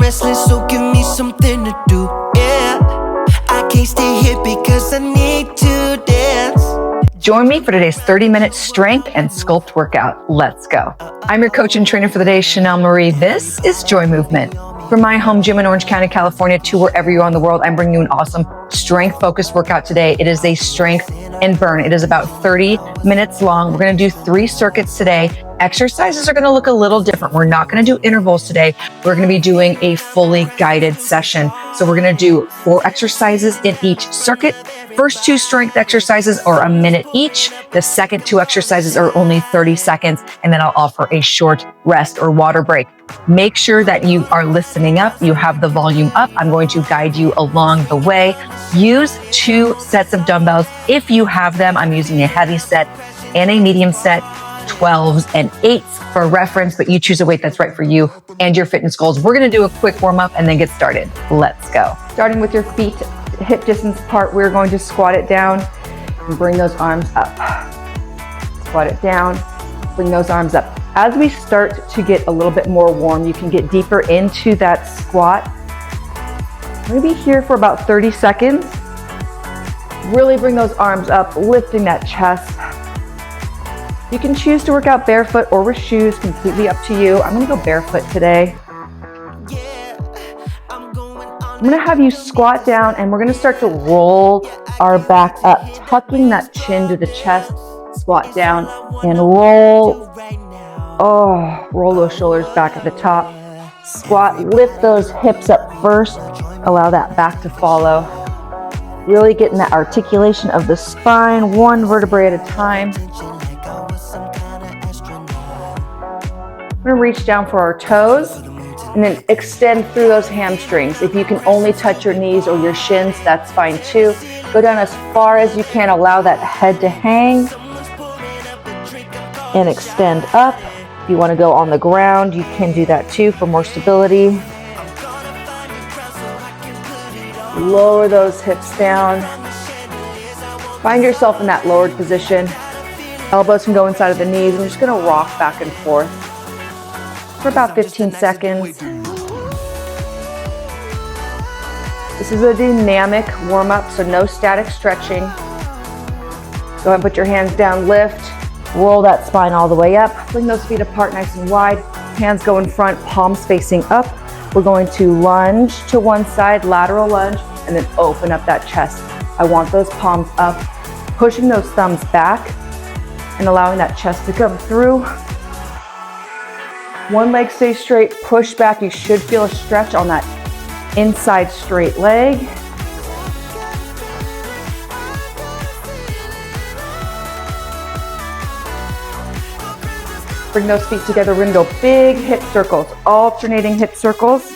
restless, so give me something to do. Yeah, I can't stay here because I need to dance. Join me for today's 30-minute strength and sculpt workout. Let's go. I'm your coach and trainer for the day, Chanel Marie. This is Joy Movement. From my home gym in Orange County, California, to wherever you are in the world, I'm bringing you an awesome strength-focused workout today. It is a strength and burn. It is about 30 minutes long. We're going to do 3 circuits today. Exercises are going to look a little different. We're not going to do intervals today. We're going to be doing a fully guided session. So we're going to do 4 exercises in each circuit. First 2 strength exercises are a minute each. The second 2 exercises are only 30 seconds. And then I'll offer a short rest or water break. Make sure that you are listening up. You have the volume up. I'm going to guide you along the way. Use 2 sets of dumbbells. If you have them, I'm using a heavy set and a medium set, 12s and 8s for reference, but you choose a weight that's right for you and your fitness goals. We're going to do a quick warm up and then get started. Let's go. Starting with your feet hip distance apart, we're going to squat it down and bring those arms up. Squat it down, bring those arms up. As we start to get a little bit more warm, you can get deeper into that squat. We're going to be here for about 30 seconds. Really bring those arms up, lifting that chest. You can choose to work out barefoot or with shoes, completely up to you. I'm going to go barefoot today. I'm going to have you squat down and we're going to start to roll our back up, tucking that chin to the chest. Squat down and roll. Oh, roll those shoulders back at the top. Squat, lift those hips up first. Allow that back to follow. Really getting that articulation of the spine, 1 vertebrae at a time. We're going to reach down for our toes and then extend through those hamstrings. If you can only touch your knees or your shins, that's fine too. Go down as far as you can. Allow that head to hang and extend up. If you want to go on the ground, you can do that too for more stability. Lower those hips down. Find yourself in that lowered position. Elbows can go inside of the knees. I'm just going to rock back and forth for about 15 seconds. This is a dynamic warm-up, so no static stretching. Go ahead and put your hands down, lift. Roll that spine all the way up. Bring those feet apart nice and wide. Hands go in front, palms facing up. We're going to lunge to one side, lateral lunge, and then open up that chest. I want those palms up, pushing those thumbs back and allowing that chest to come through. One leg stays straight, push back. You should feel a stretch on that inside straight leg. Bring those feet together. We're gonna go big hip circles, alternating hip circles.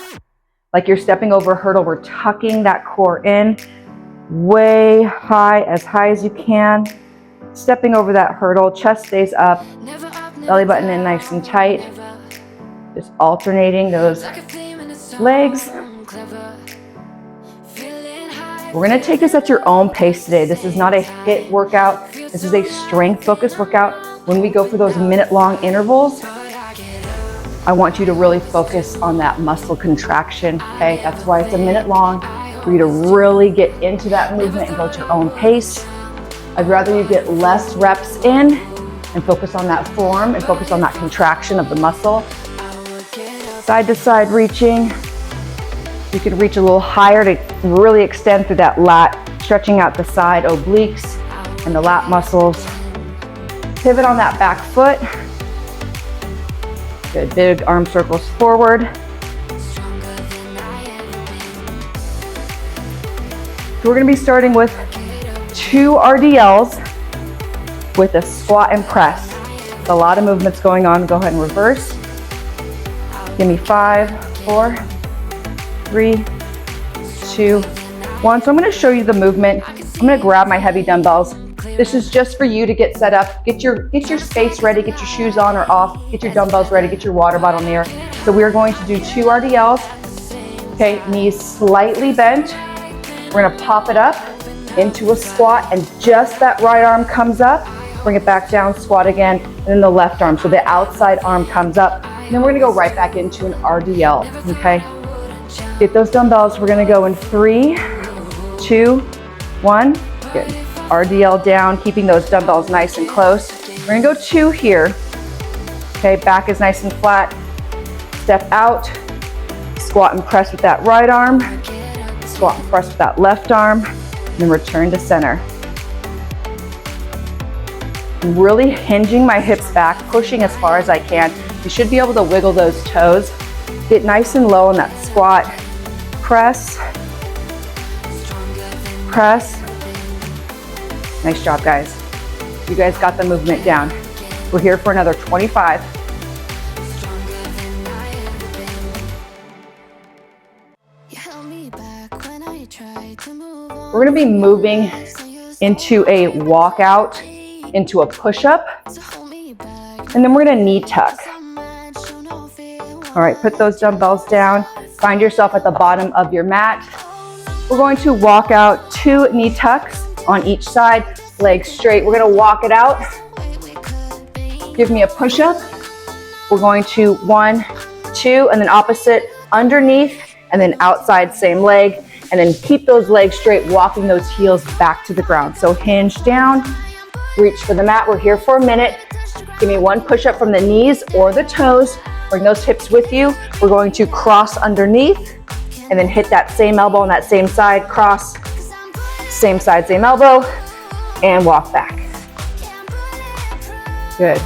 Like you're stepping over a hurdle. We're tucking that core in way high as you can. Stepping over that hurdle, chest stays up, belly button in nice and tight. Just alternating those legs. We're gonna take this at your own pace today. This is not a HIIT workout. This is a strength-focused workout. When we go for those minute-long intervals, I want you to really focus on that muscle contraction, okay? That's why it's a minute long, for you to really get into that movement and go at your own pace. I'd rather you get less reps in and focus on that form and focus on that contraction of the muscle. Side to side reaching. You can reach a little higher to really extend through that lat, stretching out the side obliques and the lat muscles. Pivot on that back foot. Good, big arm circles forward. So we're gonna be starting with 2 RDLs with a squat and press. A lot of movements going on. Go ahead and reverse. Give me 5, 4, 3, 2, 1. So I'm gonna show you the movement. I'm gonna grab my heavy dumbbells. This is just for you to get set up. Get your space ready, get your shoes on or off, get your dumbbells ready, get your water bottle near. So we are going to do 2 RDLs. Okay, knees slightly bent. We're gonna pop it up into a squat and just that right arm comes up. Bring it back down, squat again, and then the left arm. So the outside arm comes up. And then we're gonna go right back into an RDL, okay? Get those dumbbells. We're gonna go in 3, 2, 1. Good. RDL down, keeping those dumbbells nice and close. We're gonna go 2 here. Okay, back is nice and flat. Step out, squat and press with that right arm, squat and press with that left arm, and then return to center. I'm really hinging my hips back, pushing as far as I can. You should be able to wiggle those toes. Get nice and low on that squat. Press, press. Nice job, guys. You guys got the movement down. We're here for another 25. We're gonna be moving into a walkout, into a push-up, and then we're gonna knee tuck. All right, put those dumbbells down. Find yourself at the bottom of your mat. We're going to walk out 2 knee tucks on each side, legs straight. We're gonna walk it out. Give me a push-up. We're going to 1, 2, and then opposite, underneath, and then outside, same leg. And then keep those legs straight, walking those heels back to the ground. So hinge down, reach for the mat. We're here for a minute. Give me 1 push-up from the knees or the toes. Bring those hips with you. We're going to cross underneath and then hit that same elbow on that same side, cross, same side, same elbow, and walk back. Good.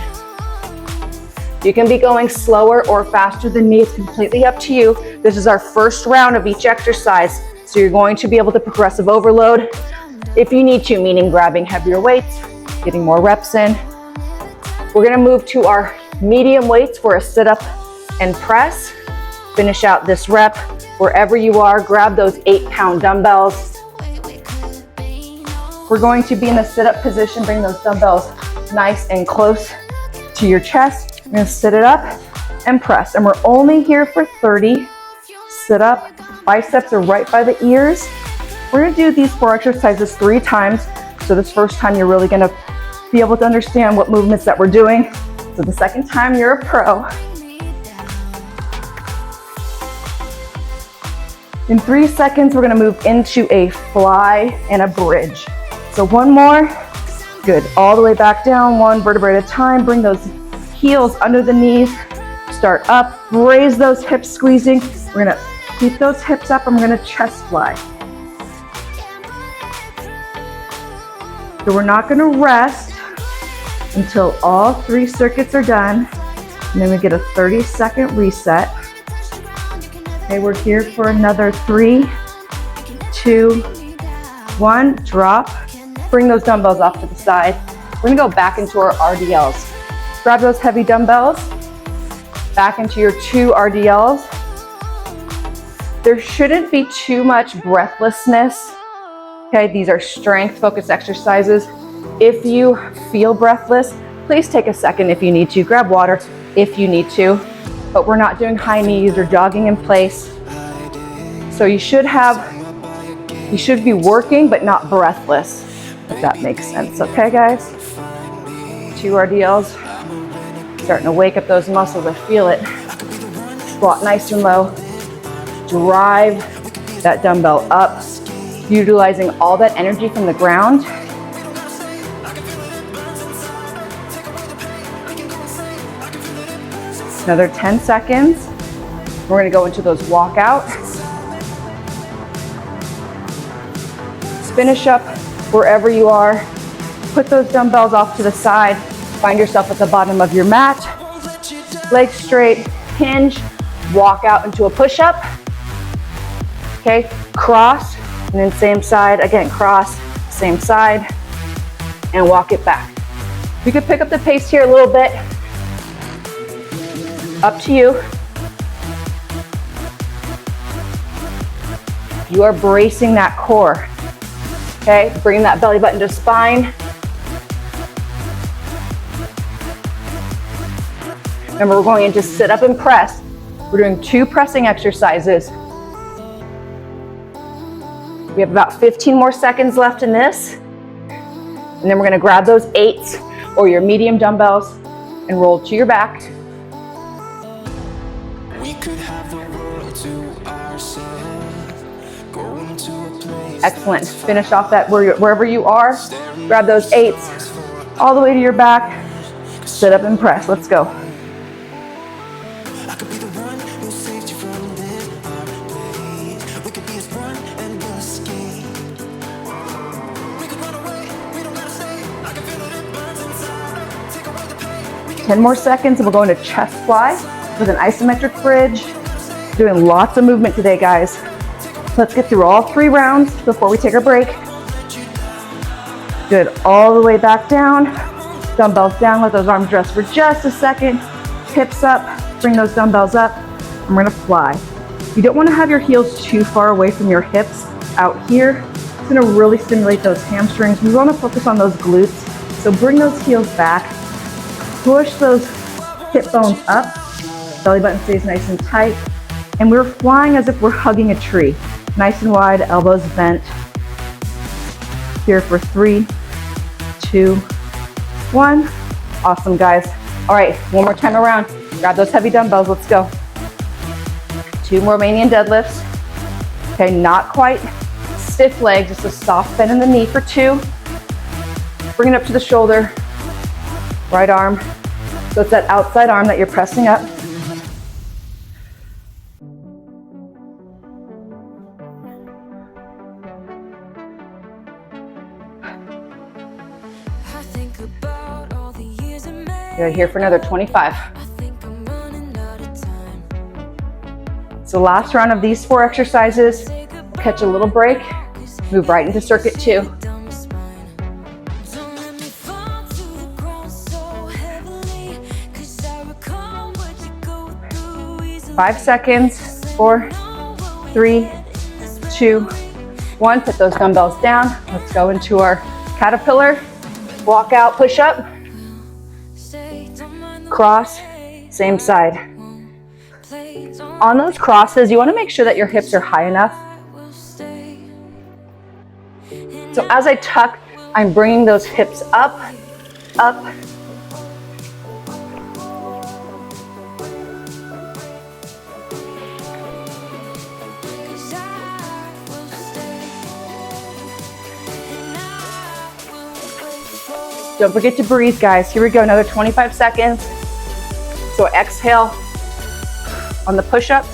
You can be going slower or faster than me. It's completely up to you. This is our first round of each exercise. So you're going to be able to progressive overload if you need to, meaning grabbing heavier weights, getting more reps in. We're gonna move to our medium weights for a sit-up and press. Finish out this rep. Wherever you are, grab those 8-pound dumbbells. We're going to be in the sit-up position. Bring those dumbbells nice and close to your chest. You're gonna sit it up and press. And we're only here for 30. Sit up. Biceps are right by the ears. We're gonna do these 4 exercises 3 times. So this first time you're really gonna be able to understand what movements that we're doing. So the second time you're a pro. In 3 seconds, we're gonna move into a fly and a bridge. So 1 more, good. All the way back down, 1 vertebrae at a time. Bring those heels under the knees. Start up, raise those hips, squeezing. We're gonna keep those hips up and we're gonna chest fly. So we're not gonna rest until all 3 circuits are done. And then we get a 30-second reset. Okay, we're here for another 3, 2, 1, drop. Bring those dumbbells off to the side. We're gonna go back into our RDLs. Grab those heavy dumbbells, back into your 2 RDLs. There shouldn't be too much breathlessness. Okay, these are strength-focused exercises. If you feel breathless, please take a second if you need to. Grab water if you need to, but we're not doing high knees or jogging in place. So you should be working, but not breathless, if that makes sense. Okay, guys? 2 RDLs. Starting to wake up those muscles, I feel it. Squat nice and low. Drive that dumbbell up, utilizing all that energy from the ground. Another 10 seconds. We're gonna go into those walkout. Finish up wherever you are. Put those dumbbells off to the side. Find yourself at the bottom of your mat. Legs straight, hinge, walk out into a push-up. Okay, cross, and then same side, again, cross, same side, and walk it back. You could pick up the pace here a little bit. Up to you. You are bracing that core. Okay, bring that belly button to spine. Remember, we're going into sit up and press. We're doing 2 pressing exercises. We have about 15 more seconds left in this. And then we're gonna grab those 8s or your medium dumbbells and roll to your back. We could have the world to ourselves. Excellent. Finish off that wherever you are. Grab those 8s all the way to your back. Sit up and press. Let's go. We could be as one and we'll escape. We could run away, we don't gotta stay. I can feel it burns inside. Take away the pain. 10 more seconds and we'll go into chest fly with an isometric bridge. Doing lots of movement today, guys. Let's get through all 3 rounds before we take our break. Good, all the way back down. Dumbbells down, let those arms rest for just a second. Hips up, bring those dumbbells up. And we're gonna fly. You don't wanna have your heels too far away from your hips out here. It's gonna really stimulate those hamstrings. We wanna focus on those glutes. So bring those heels back. Push those hip bones up. Belly button stays nice and tight. And we're flying as if we're hugging a tree. Nice and wide, elbows bent. Here for 3, 2, 1. Awesome, guys. All right, one more time around. Grab those heavy dumbbells, let's go. 2 Romanian deadlifts. Okay, not quite stiff leg, just a soft bend in the knee for 2. Bring it up to the shoulder. Right arm. So it's that outside arm that you're pressing up. Good, here for another 25. So last round of these 4 exercises, catch a little break, move right into circuit 2. 5 seconds, 4, 3, 2, 1. Put those dumbbells down. Let's go into our caterpillar. Walk out, push up. Cross, same side. On those crosses, you want to make sure that your hips are high enough. So as I tuck, I'm bringing those hips up, up. Don't forget to breathe, guys. Here we go, another 25 seconds. So exhale on the push-up.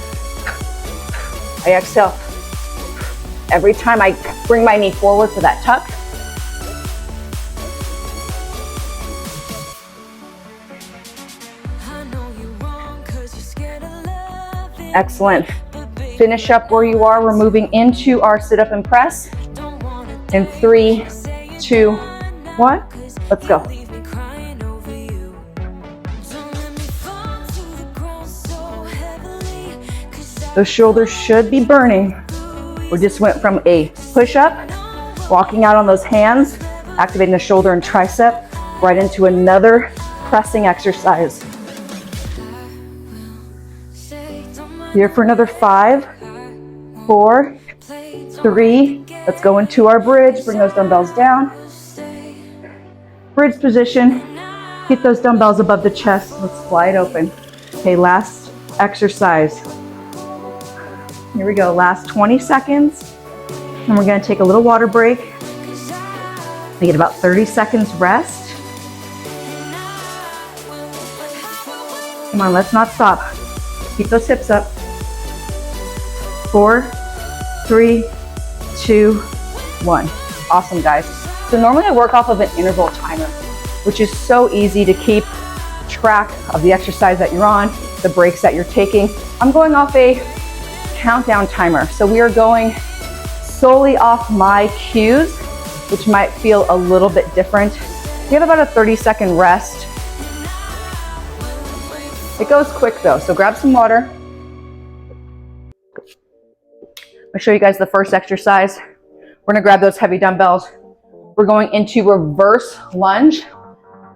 I exhale. Every time I bring my knee forward for that tuck. Excellent. Finish up where you are. We're moving into our sit-up and press. In 3, 2, 1. Let's go. Those shoulders should be burning. We just went from a push-up, walking out on those hands, activating the shoulder and tricep, right into another pressing exercise. Here for another 5, 4, 3. Let's go into our bridge. Bring those dumbbells down. Bridge position. Get those dumbbells above the chest. Let's fly it open. Okay, last exercise. Here we go, last 20 seconds. And we're gonna take a little water break. We get about 30 seconds rest. Come on, let's not stop. Keep those hips up. 4, 3, 2, 1. Awesome, guys. So normally I work off of an interval timer, which is so easy to keep track of the exercise that you're on, the breaks that you're taking. I'm going off a countdown timer. So we are going solely off my cues, which might feel a little bit different. You have about a 30-second rest. It goes quick though, so grab some water. I'll show you guys the first exercise. We're gonna grab those heavy dumbbells. We're going into reverse lunge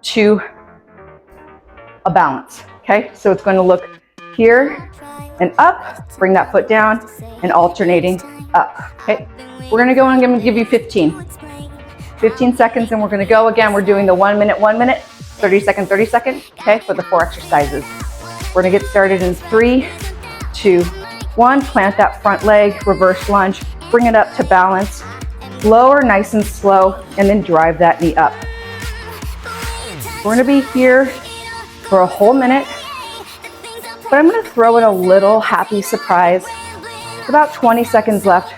to a balance, okay? So it's gonna look here and up, bring that foot down, and alternating up, okay? We're gonna go and I'm gonna give you 15 seconds, and we're gonna go again. We're doing the 1 minute, 1 minute, 30 second, 30 second, okay, for the 4 exercises. We're gonna get started in 3, 2, 1, plant that front leg, reverse lunge, bring it up to balance, lower nice and slow, and then drive that knee up. We're gonna be here for a whole minute, but I'm gonna throw in a little happy surprise. About 20 seconds left.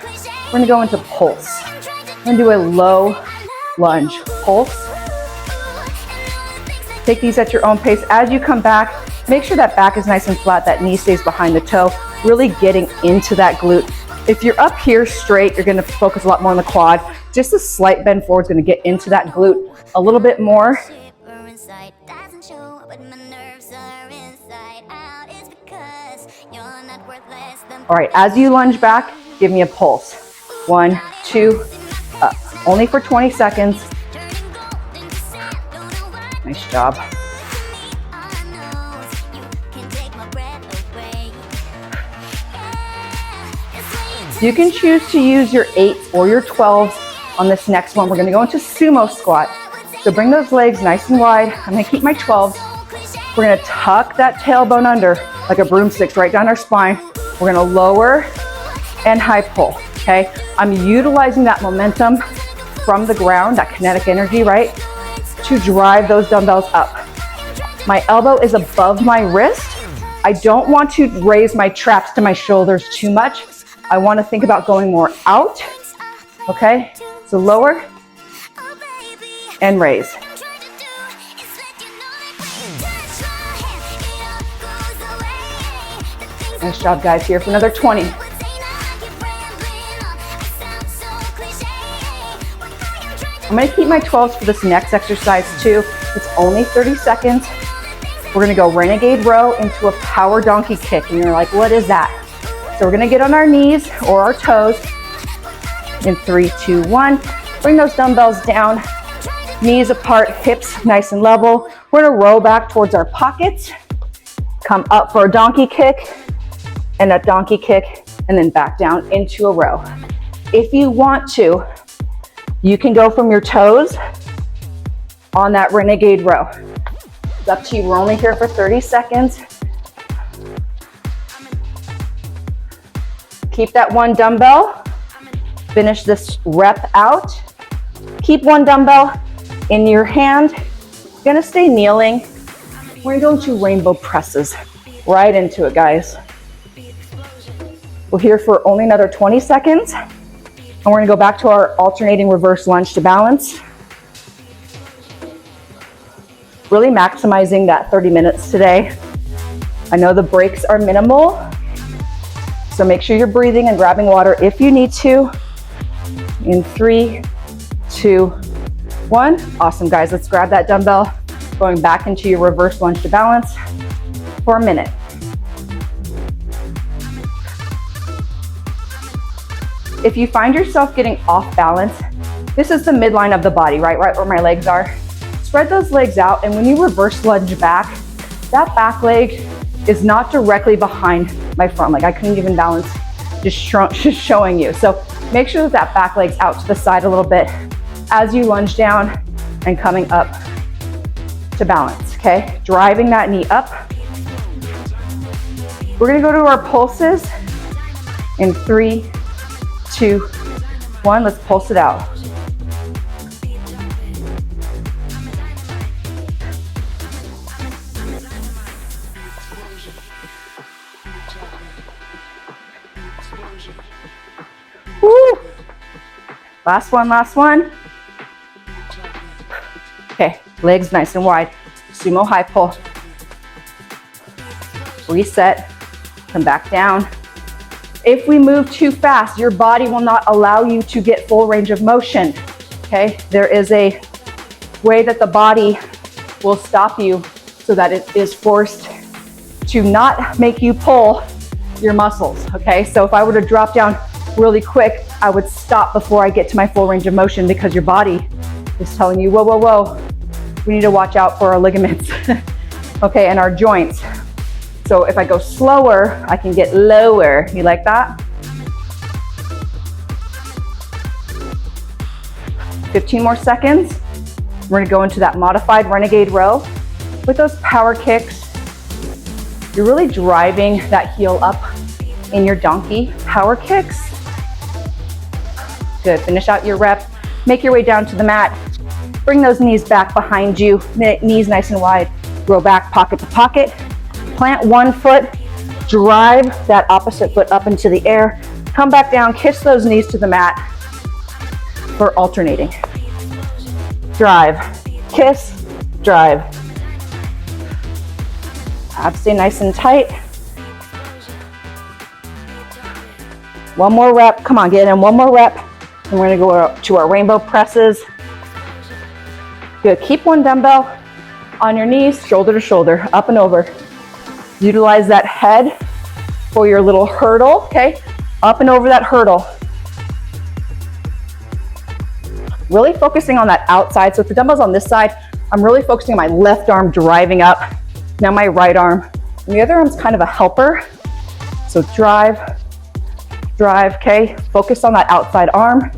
We're gonna go into pulse. I'm gonna do a low lunge pulse. Take these at your own pace. As you come back, make sure that back is nice and flat, that knee stays behind the toe, really getting into that glute. If you're up here straight, you're gonna focus a lot more on the quad. Just a slight bend forward is gonna get into that glute a little bit more. All right, as you lunge back, give me a pulse. 1, 2, up. Only for 20 seconds. Nice job. You can choose to use your 8s or your 12s on this next one. We're gonna go into sumo squat. So bring those legs nice and wide. I'm gonna keep my 12s. We're gonna tuck that tailbone under like a broomstick right down our spine. We're gonna lower and high pull, okay? I'm utilizing that momentum from the ground, that kinetic energy, right? To drive those dumbbells up. My elbow is above my wrist. I don't want to raise my traps to my shoulders too much. I want to think about going more out, okay? So lower and raise. Nice job, guys. Here for another 20. I'm gonna keep my 12s for this next exercise too. It's only 30 seconds. We're gonna go renegade row into a power donkey kick. And you're like, what is that? So we're gonna get on our knees or our toes. In 3, 2, 1. Bring those dumbbells down, knees apart, hips nice and level. We're gonna roll back towards our pockets. Come up for a donkey kick and a donkey kick, and then back down into a row. If you want to, you can go from your toes on that renegade row. It's up to you. We're only here for 30 seconds. Keep that one dumbbell. Finish this rep out. Keep one dumbbell in your hand. You're gonna stay kneeling. We're gonna go into rainbow presses. Right into it, guys. We're here for only another 20 seconds. And we're gonna go back to our alternating reverse lunge to balance. Really maximizing that 30 minutes today. I know the breaks are minimal, so make sure you're breathing and grabbing water if you need to. In 3, 2, 1. Awesome, guys. Let's grab that dumbbell. Going back into your reverse lunge to balance for a minute. If you find yourself getting off balance, this is the midline of the body, right where my legs are. Spread those legs out, and when you reverse lunge back, that back leg is not directly behind my front leg. I couldn't even balance, just showing you. So make sure that that back leg's out to the side a little bit as you lunge down and coming up to balance, okay? Driving that knee up. We're gonna go to our pulses in 3, 2, 1. Let's pulse it out. Woo! Last one. Okay, legs nice and wide. Sumo high pull. Reset, come back down. If we move too fast, your body will not allow you to get full range of motion, okay? There is a way that the body will stop you so that it is forced to not make you pull your muscles, okay? So if I were to drop down really quick, I would stop before I get to my full range of motion because your body is telling you, whoa, whoa, whoa, we need to watch out for our ligaments, okay, and our joints. So if I go slower, I can get lower. You like that? 15 more seconds. We're gonna go into that modified renegade row. With those power kicks, you're really driving that heel up in your donkey power kicks. Good, finish out your rep. Make your way down to the mat. Bring those knees back behind you, knees nice and wide. Roll back, pocket to pocket. Plant one foot, drive that opposite foot up into the air. Come back down, kiss those knees to the mat for alternating. Drive, kiss, drive. Abs stay nice and tight. One more rep, come on, get in one more rep. And we're gonna go to our rainbow presses. Good, keep one dumbbell on your knees, shoulder to shoulder, up and over. Utilize that head for your little hurdle, okay? Up and over that hurdle. Really focusing on that outside. So if the dumbbell's on this side, I'm really focusing on my left arm driving up. Now my right arm. And the other arm's kind of a helper. So drive, okay? Focus on that outside arm.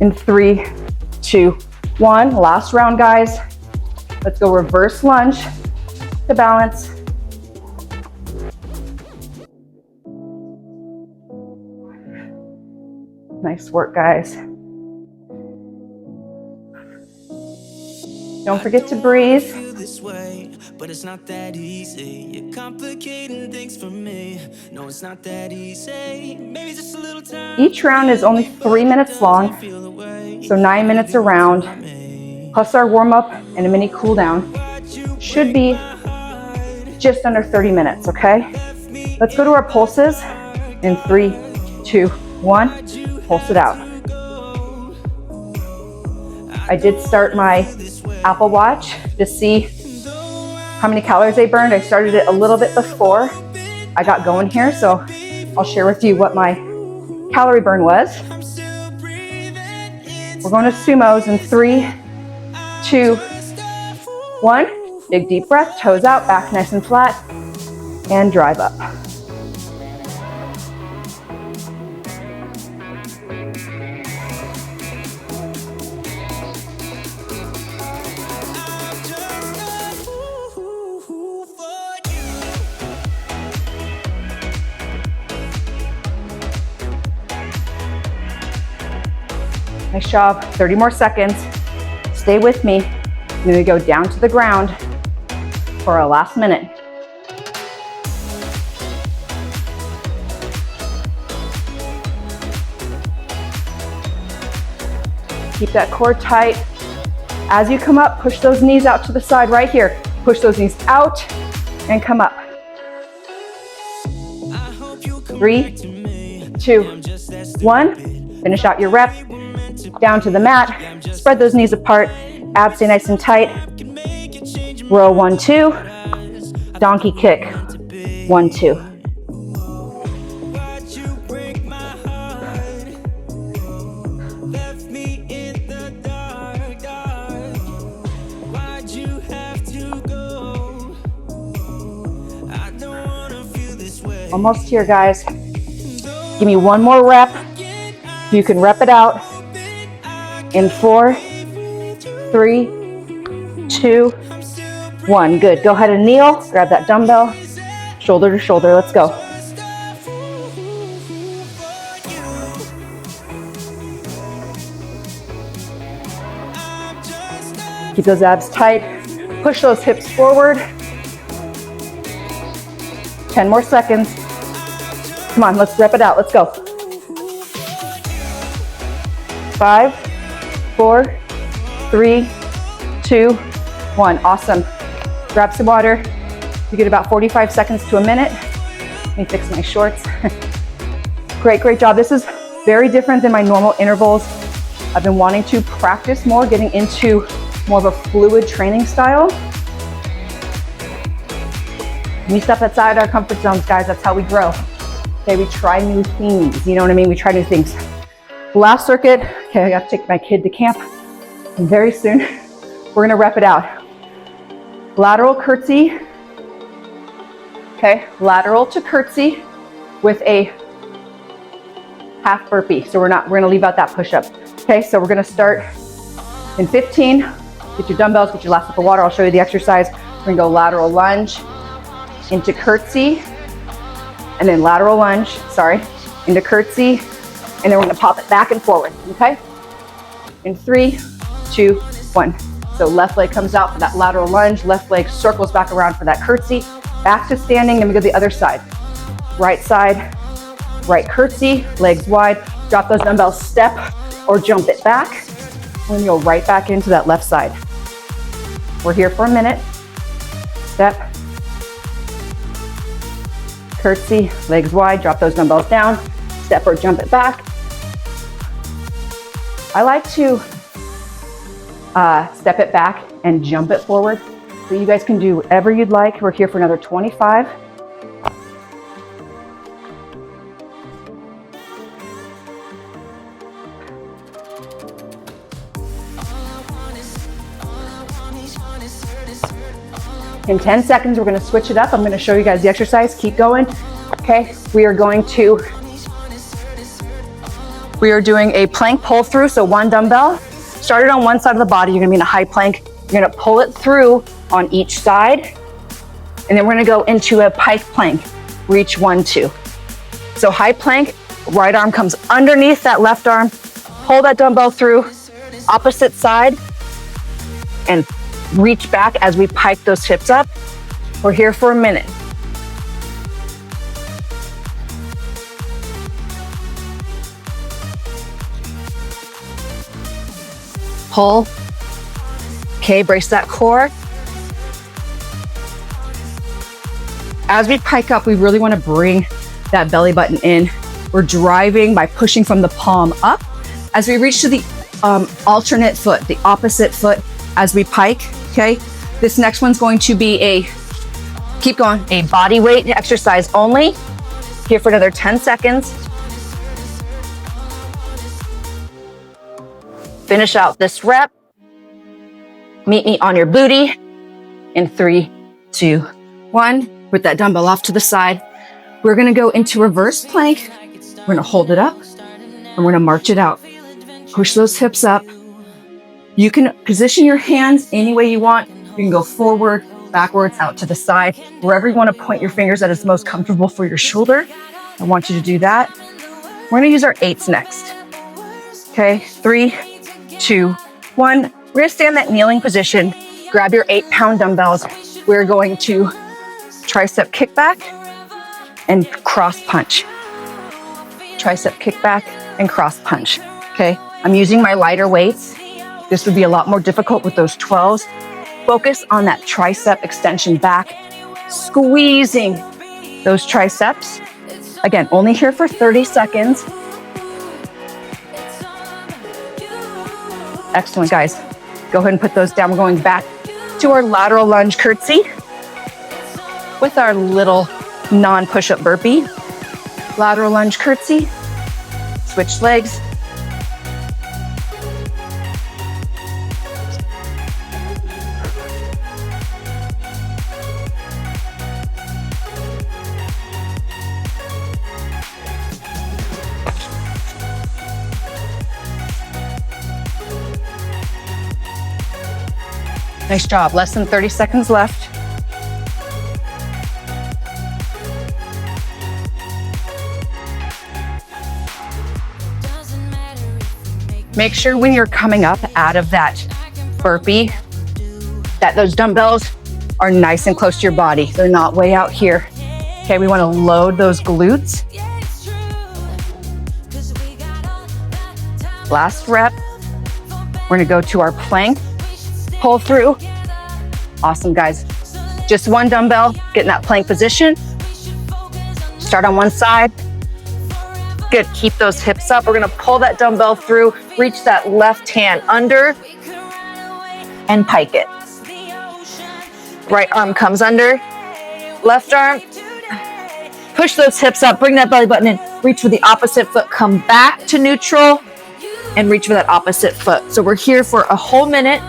In 3, 2, 1. Last round, guys. Let's go reverse lunge to balance. Nice work, guys. Don't forget to breathe. But it's not that easy. You're complicating things for me. No, it's not that easy. Maybe just a little time. Each round is only 3 minutes long, so 9 minutes a round, plus our warm-up and a mini cool down. Should be just under 30 minutes, okay? Let's go to our pulses in 3, 2, 1. Pulse it out. I did start my Apple Watch to see how many calories I burned. I started it a little bit before I got going here, so I'll share with you what my calorie burn was. We're going to sumos in 3, 2, 1. Big deep breath, toes out, back nice and flat, and drive up. Nice job, 30 more seconds. Stay with me. I'm gonna go down to the ground for our last minute. Keep that core tight. As you come up, push those knees out to the side right here. Push those knees out and come up. 3, 2, 1. Finish out your rep. Down to the mat. Spread those knees apart. Abs stay nice and tight. Row 1, 2. Donkey kick. 1, 2. Almost here, guys. Give me one more rep. You can rep it out in 4, 3, 2, 1. Good. Go ahead and kneel. Grab that dumbbell. Shoulder to shoulder. Let's go. Keep those abs tight. Push those hips forward. 10 more seconds. Come on, let's rep it out. Let's go. 5, 4, 3, 2, 1. Awesome. Grab some water. You get about 45 seconds to a minute. Let me fix my shorts. Great job. This is very different than my normal intervals. I've been wanting to practice more, getting into more of a fluid training style. We step outside our comfort zones, guys. That's how we grow. Okay, we try new things. You know what I mean? We try new things. Last circuit. Okay, I got to take my kid to camp. And very soon, we're gonna rep it out. Lateral curtsy. Okay, lateral to curtsy with a half burpee. So we're gonna leave out that push-up. Okay, so we're gonna start in 15. Get your dumbbells, get your last sip of water. I'll show you the exercise. We're gonna go lateral lunge into curtsy, and then lateral lunge, into curtsy, and then we're gonna pop it back and forward, okay? In 3, 2, 1. So left leg comes out for that lateral lunge, left leg circles back around for that curtsy, back to standing, then we go the other side. Right side, right curtsy, legs wide, drop those dumbbells, step or jump it back, and then go right back into that left side. We're here for a minute. Step, curtsy, legs wide, drop those dumbbells down, step or jump it back. I like to step it back and jump it forward. So you guys can do whatever you'd like. We're here for another 25. In 10 seconds, we're gonna switch it up. I'm gonna show you guys the exercise. Keep going. Okay, we are doing a plank pull through. So one dumbbell, started on one side of the body. You're gonna be in a high plank. You're gonna pull it through on each side. And then we're gonna go into a pike plank. Reach 1, 2. So high plank, right arm comes underneath that left arm. Pull that dumbbell through, opposite side, and reach back as we pike those hips up. We're here for a minute. Pull. Okay, brace that core. As we pike up, we really want to bring that belly button in. We're driving by pushing from the palm up. As we reach to the alternate foot, the opposite foot as we pike, okay? This next one's going to be a body weight exercise only. Here for another 10 seconds. Finish out this rep. Meet me on your booty in 3, 2, 1. Put that dumbbell off to the side. We're gonna go into reverse plank. We're gonna hold it up and we're gonna march it out. Push those hips up. You can position your hands any way you want. You can go forward, backwards, out to the side, wherever you want to point your fingers that is most comfortable for your shoulder. I want you to do that. We're gonna use our 8s next. Okay, 3, 2, 1. We're gonna stay in that kneeling position. Grab your 8-pound dumbbells. We're going to tricep kickback and cross punch. Tricep kickback and cross punch. Okay, I'm using my lighter weights. This would be a lot more difficult with those 12s. Focus on that tricep extension back, squeezing those triceps. Again, only here for 30 seconds. Excellent, guys. Go ahead and put those down. We're going back to our lateral lunge curtsy with our little non-push-up burpee. Lateral lunge curtsy, switch legs. Nice job. Less than 30 seconds left. Make sure when you're coming up out of that burpee that those dumbbells are nice and close to your body. They're not way out here. Okay, we want to load those glutes. Last rep. We're gonna go to our plank. Pull through. Awesome, guys. Just one dumbbell, get in that plank position. Start on one side. Good, keep those hips up. We're gonna pull that dumbbell through, reach that left hand under, and pike it. Right arm comes under, left arm. Push those hips up, bring that belly button in, reach for the opposite foot, come back to neutral, and reach for that opposite foot. So we're here for a whole minute.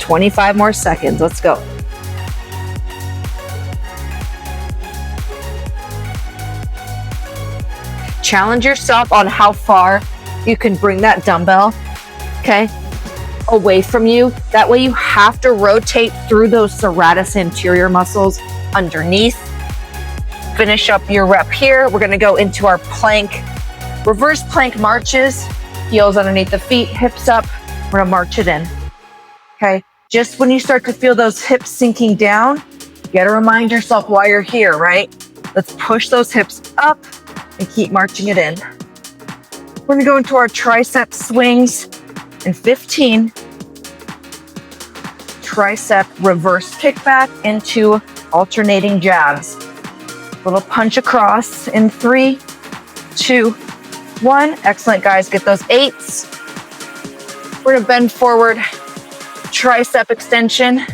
"25 more seconds. Let's go. Challenge yourself on how far you can bring that dumbbell, okay, away from you. That way you have to rotate through those serratus anterior muscles underneath. Finish up your rep here. We're gonna go into our plank, reverse plank marches, heels underneath the feet, hips up. We're gonna march it in, okay? Just when you start to feel those hips sinking down, you gotta remind yourself why you're here, right? Let's push those hips up and keep marching it in. We're gonna go into our tricep swings in 15. Tricep reverse kickback into alternating jabs. Little punch across in 3, 2, 1. Excellent, guys. Get those 8s. We're gonna bend forward, tricep extension,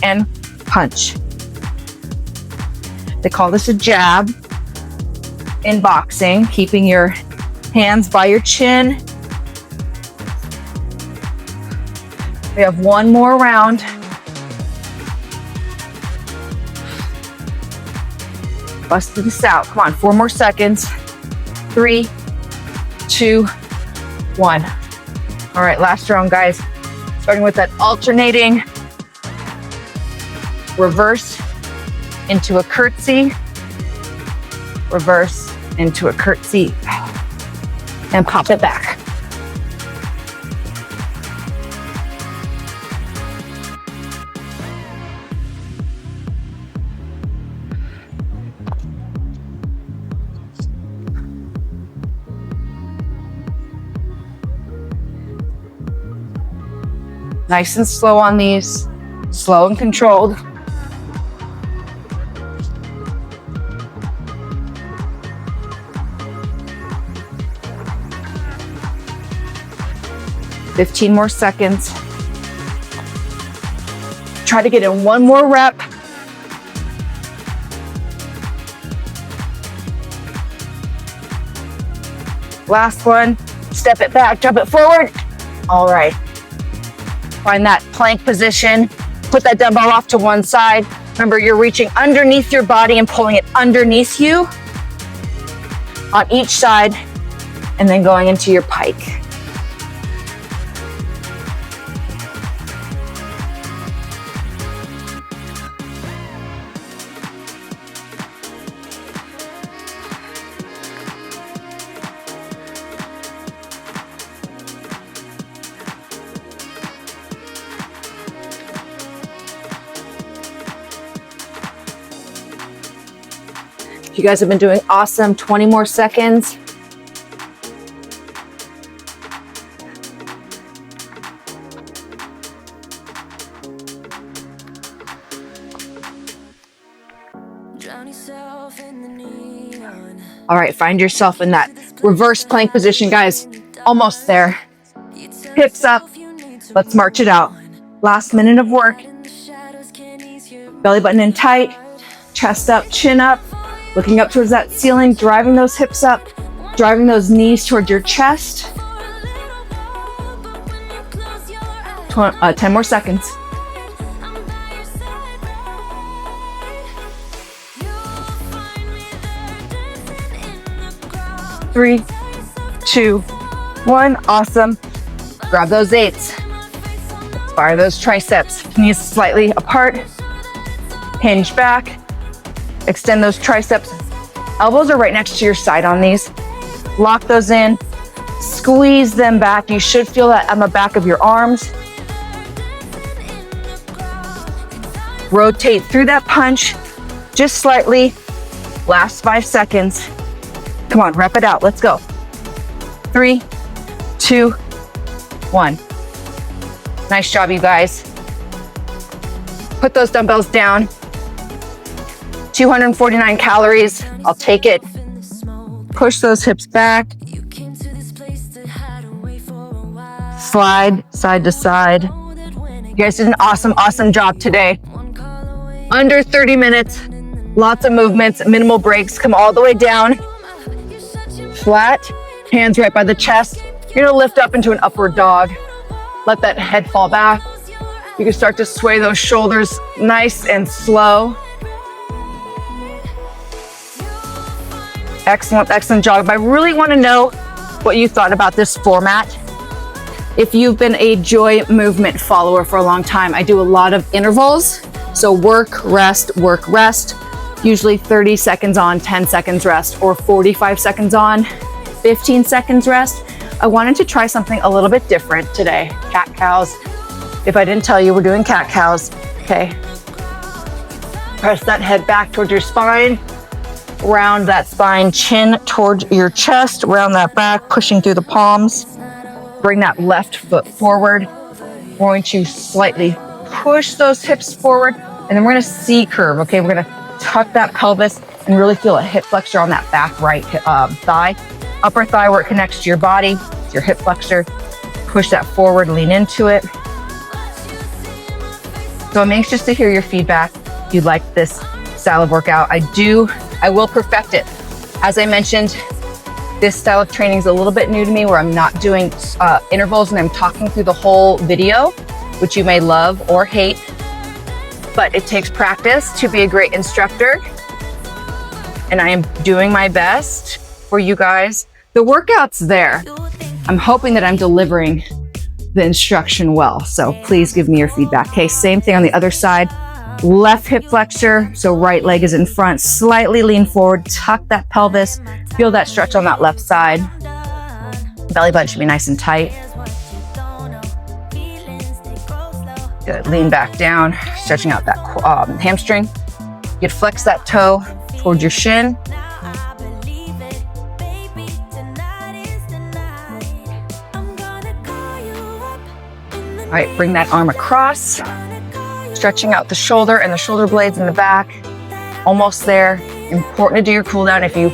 and punch. They call this a jab in boxing, keeping your hands by your chin. We have one more round. Bust this out. Come on, 4 more seconds. 3, 2, 1. All right, last round, guys. Starting with that alternating reverse into a curtsy, reverse into a curtsy, and pop it back. Nice and slow on these, slow and controlled. $15 more seconds. Try to get in one more rep. Last one. Step it back, jump it forward. All right. Find that plank position. Put that dumbbell off to one side. Remember, you're reaching underneath your body and pulling it underneath you on each side, and then going into your pike. You guys have been doing awesome. 20 more seconds. All right, find yourself in that reverse plank position, guys. Almost there. Hips up. Let's march it out. Last minute of work. Belly button in tight. Chest up, chin up. Looking up towards that ceiling, driving those hips up, driving those knees towards your chest. 10 more seconds. Three, 2, 1. Awesome. Grab those 8s. Fire those triceps. Knees slightly apart. Hinge back. Extend those triceps. Elbows are right next to your side on these. Lock those in. Squeeze them back. You should feel that on the back of your arms. Rotate through that punch just slightly. Last 5 seconds. Come on, rep it out. Let's go. 3, 2, 1. Nice job, you guys. Put those dumbbells down. 249 calories. I'll take it. Push those hips back. Slide side to side. You guys did an awesome job today. Under 30 minutes. Lots of movements, minimal breaks. Come all the way down. Flat. Hands right by the chest. You're gonna lift up into an upward dog. Let that head fall back. You can start to sway those shoulders nice and slow. Excellent, excellent job. I really want to know what you thought about this format. If you've been a Joy Movement follower for a long time, I do a lot of intervals. So work, rest, usually 30 seconds on, 10 seconds rest, or 45 seconds on, 15 seconds rest. I wanted to try something a little bit different today. Cat cows. If I didn't tell you, we're doing cat cows. Okay. Press that head back towards your spine. Round that spine, chin towards your chest, round that back, pushing through the palms. Bring that left foot forward. We're going to slightly push those hips forward, and then we're gonna C curve, okay? We're gonna tuck that pelvis and really feel a hip flexor on that back right thigh. Upper thigh where it connects to your body, to your hip flexor. Push that forward, lean into it. So I'm anxious to hear your feedback. If you'd like this style of workout, I will perfect it. As I mentioned, this style of training is a little bit new to me where I'm not doing intervals and I'm talking through the whole video, which you may love or hate, but it takes practice to be a great instructor. And I am doing my best for you guys. The workout's there. I'm hoping that I'm delivering the instruction well. So please give me your feedback. Okay, same thing on the other side. Left hip flexor, so right leg is in front. Slightly lean forward, tuck that pelvis. Feel that stretch on that left side. Belly button should be nice and tight. Good, lean back down, stretching out that hamstring. You can flex that toe towards your shin. All right, bring that arm across. Stretching out the shoulder and the shoulder blades in the back. Almost there. Important to do your cool down. If you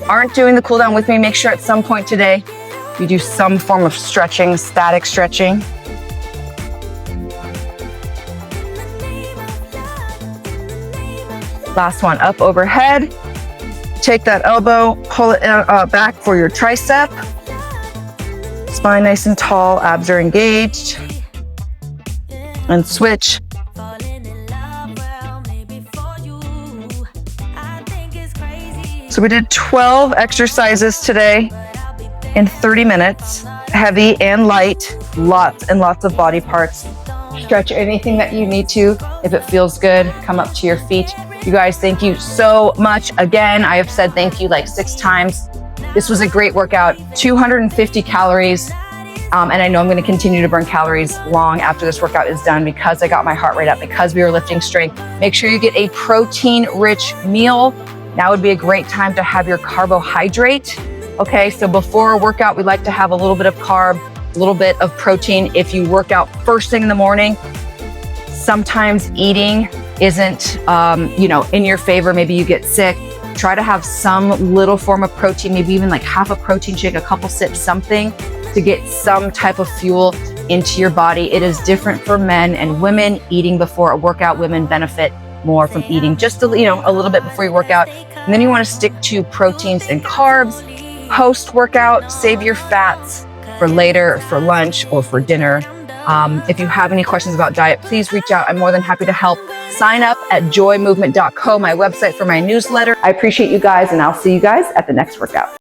aren't doing the cool down with me, make sure at some point today you do some form of stretching, static stretching. Last one, up overhead. Take that elbow, pull it back for your tricep. Spine nice and tall, abs are engaged. And switch. So we did 12 exercises today in 30 minutes, heavy and light, lots and lots of body parts. Stretch anything that you need to. If it feels good, come up to your feet. You guys, thank you so much. Again, I have said thank you like 6 times. This was a great workout, 250 calories. And I know I'm going to continue to burn calories long after this workout is done because I got my heart rate up, because we were lifting strength. Make sure you get a protein-rich meal. Now would be a great time to have your carbohydrate. Okay, so before a workout, we like to have a little bit of carb, a little bit of protein. If you work out first thing in the morning, sometimes eating isn't, in your favor. Maybe you get sick. Try to have some little form of protein, maybe even like half a protein shake, a couple sips, something to get some type of fuel into your body. It is different for men and women. Eating before a workout, women benefit more from eating just a little bit before you work out. And then you want to stick to proteins and carbs. Post workout, save your fats for later, for lunch or for dinner. If you have any questions about diet, please reach out. I'm more than happy to help. Sign up at joymovement.co, my website, for my newsletter. I appreciate you guys, and I'll see you guys at the next workout.